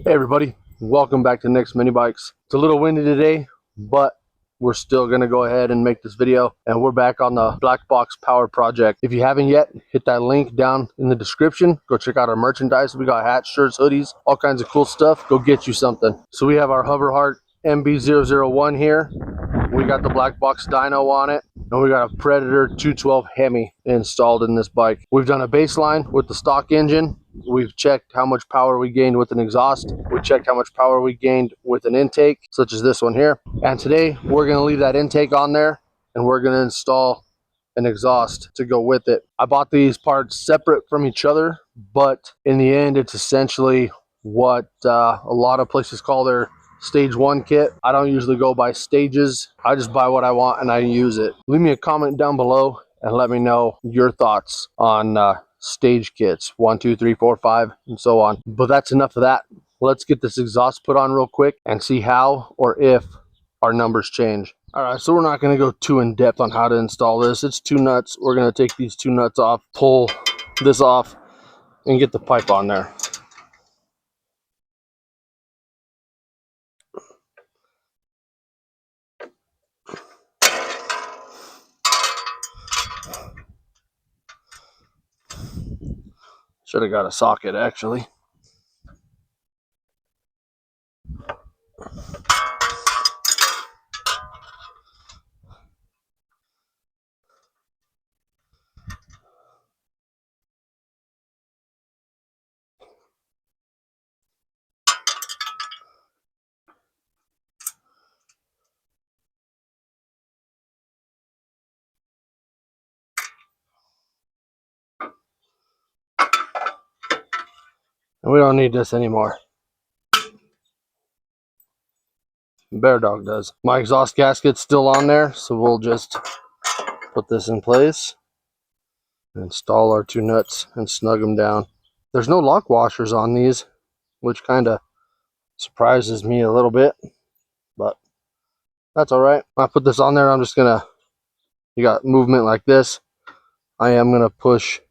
Hey everybody, welcome back to Nicsminibikes. It's a little windy today, but we're still gonna go ahead and make this video, and we're back on the Black Box Power project. If you haven't yet, hit that link down in the description. Go check out our merchandise. We got hats, shirts, hoodies, all kinds of cool stuff. Go get you something. So we have our Hoverheart MB001 here. We got the Black Box Dyno on it, and we got a Predator 212 Hemi installed in this bike. We've done a baseline with the stock engine. We've checked how much power we gained with an exhaust. We checked how much power we gained with an intake, such as this one here. And today we're going to leave that intake on there, and we're going to install an exhaust to go with it. I bought these parts separate from each other, but in the end it's essentially what a lot of places call their stage 1 kit. I don't usually go by stages. I just buy what I want and I use it. Leave me a comment down below and let me know your thoughts on stage kits 1, 2, 3, 4, 5 and so on. But that's enough of that. Let's get this exhaust put on real quick and see how or if our numbers change. All right, so we're not going to go too in depth on how to install this. It's 2 nuts. We're going to take these 2 nuts off, pull this off, and get the pipe on there. Should have got a socket actually. And we don't need this anymore. Bear Dog does. My exhaust gasket's still on there, so we'll just put this in place, install our 2 nuts, and snug them down. There's no lock washers on these, which kind of surprises me a little bit, but that's all right. When I put this on there, I'm just gonna, you got movement like this. I am gonna push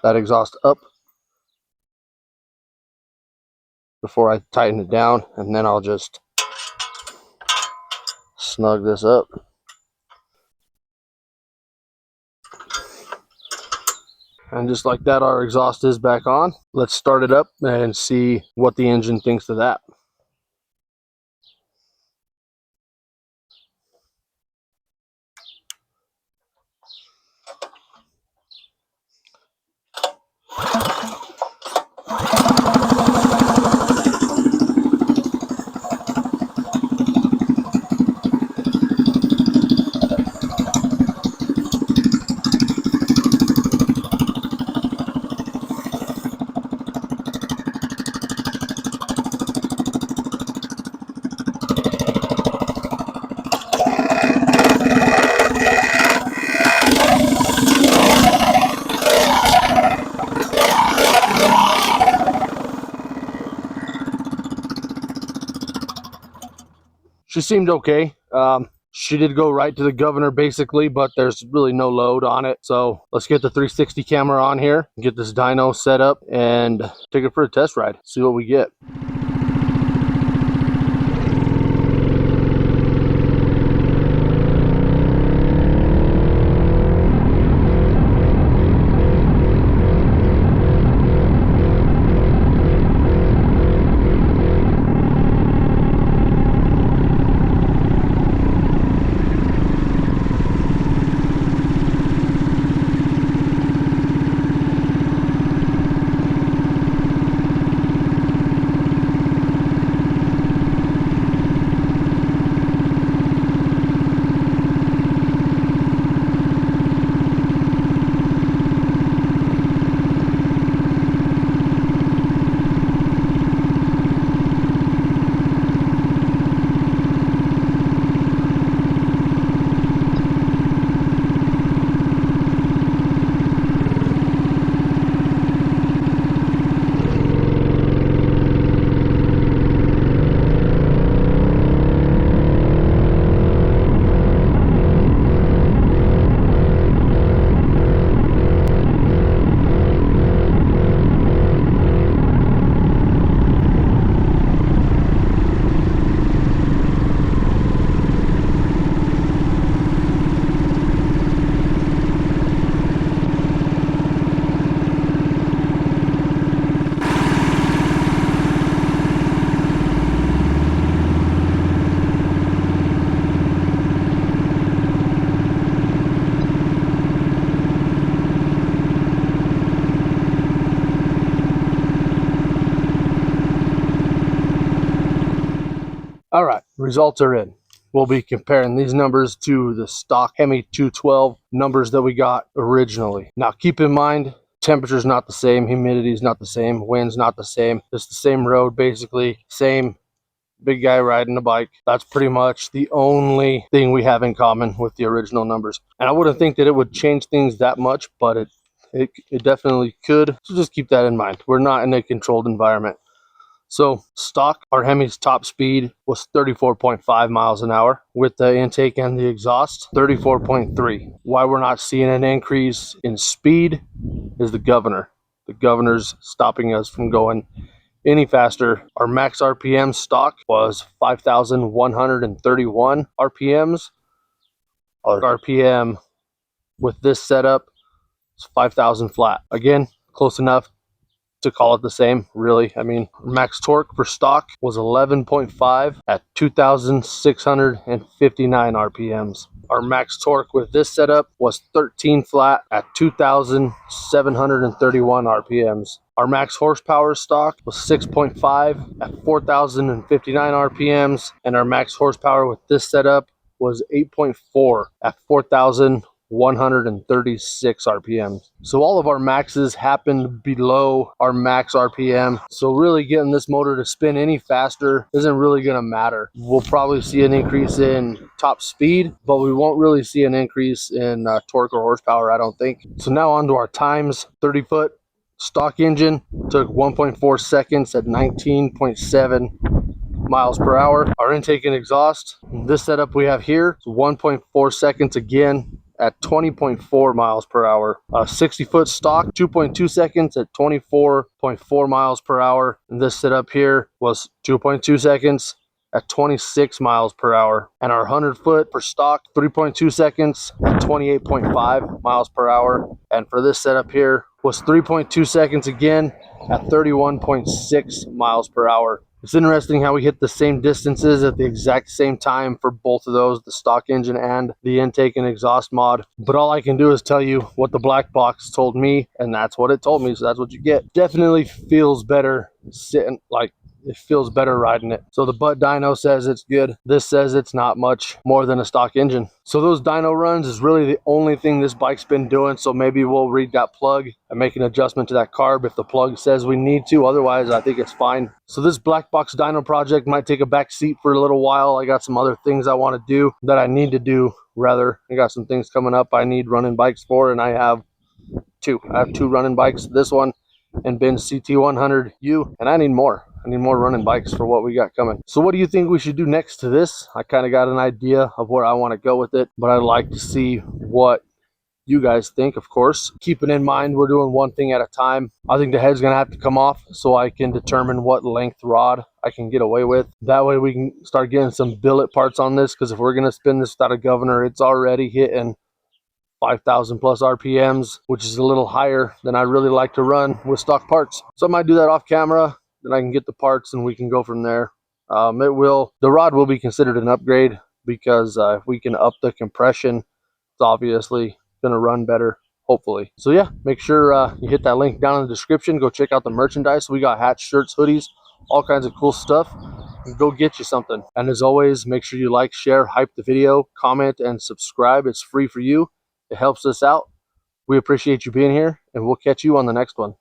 that exhaust up before I tighten it down, and then I'll just snug this up. And just like that, our exhaust is back on. Let's start it up and see what the engine thinks of that. She seemed okay. She did go right to the governor basically, but there's really no load on it. So let's get the 360 camera on here, get this dyno set up, and take it for a test ride. See what we get. All right, results are in. We'll be comparing these numbers to the stock Hemi 212 numbers that we got originally. Now keep in mind, temperature's not the same, humidity's not the same, wind's not the same. It's the same road basically, same big guy riding a bike. That's pretty much the only thing we have in common with the original numbers. And I wouldn't think that it would change things that much, but it definitely could. So just keep that in mind. We're not in a controlled environment. So stock, our Hemi's top speed was 34.5 miles an hour with the intake and the exhaust 34.3. Why we're not seeing an increase in speed is the governor. The governor's stopping us from going any faster. Our max RPM stock was 5,131 RPMs. Our RPM with this setup is 5,000 flat. Again, close enough to call it the same, really. I mean, max torque for stock was 11.5 at 2,659 RPMs. Our max torque with this setup was 13 flat at 2,731 RPMs. Our max horsepower stock was 6.5 at 4,059 RPMs, and our max horsepower with this setup was 8.4 at 4,136 RPMs. So all of our maxes happened below our max RPM. So really getting this motor to spin any faster isn't really going to matter. We'll probably see an increase in top speed, but we won't really see an increase in torque or horsepower, I don't think. So now on to our times. 30-foot stock engine took 1.4 seconds at 19.7 miles per hour. Our intake and exhaust, this setup we have here, 1.4 seconds again at 20.4 miles per hour. 60-foot stock, 2.2 seconds at 24.4 miles per hour. And this setup here was 2.2 seconds at 26 miles per hour. And our 100-foot for stock, 3.2 seconds at 28.5 miles per hour. And for this setup here was 3.2 seconds again at 31.6 miles per hour. It's interesting how we hit the same distances at the exact same time for both of those, the stock engine and the intake and exhaust mod. But all I can do is tell you what the black box told me, and that's what it told me, so that's what you get. Definitely feels better sitting, like, it feels better riding it. So the butt dyno says it's good. This says it's not much more than a stock engine. So those dyno runs is really the only thing this bike's been doing. So maybe we'll read that plug and make an adjustment to that carb if the plug says we need to. Otherwise, I think it's fine. So this Black Box Dyno project might take a back seat for a little while. I got some other things I want to do that I need to do, rather. I got some things coming up I need running bikes for, and I have two. I have two running bikes. This one and Ben's CT100U, and I need more. I need more running bikes for what we got coming. So what do you think we should do next to this? I kind of got an idea of where I want to go with it, but I'd like to see what you guys think, of course. Keeping in mind we're doing one thing at a time. I think the head's going to have to come off so I can determine what length rod I can get away with. That way we can start getting some billet parts on this, because if we're going to spin this without a governor, it's already hitting 5,000 plus RPMs, which is a little higher than I really like to run with stock parts. So I might do that off camera, then I can get the parts and we can go from there. The rod will be considered an upgrade, because if we can up the compression, it's obviously going to run better, hopefully. So yeah, make sure you hit that link down in the description. Go check out the merchandise. We got hats, shirts, hoodies, all kinds of cool stuff. Go get you something. And as always, make sure you like, share, hype the video, comment, and subscribe. It's free for you. It helps us out. We appreciate you being here, and we'll catch you on the next one.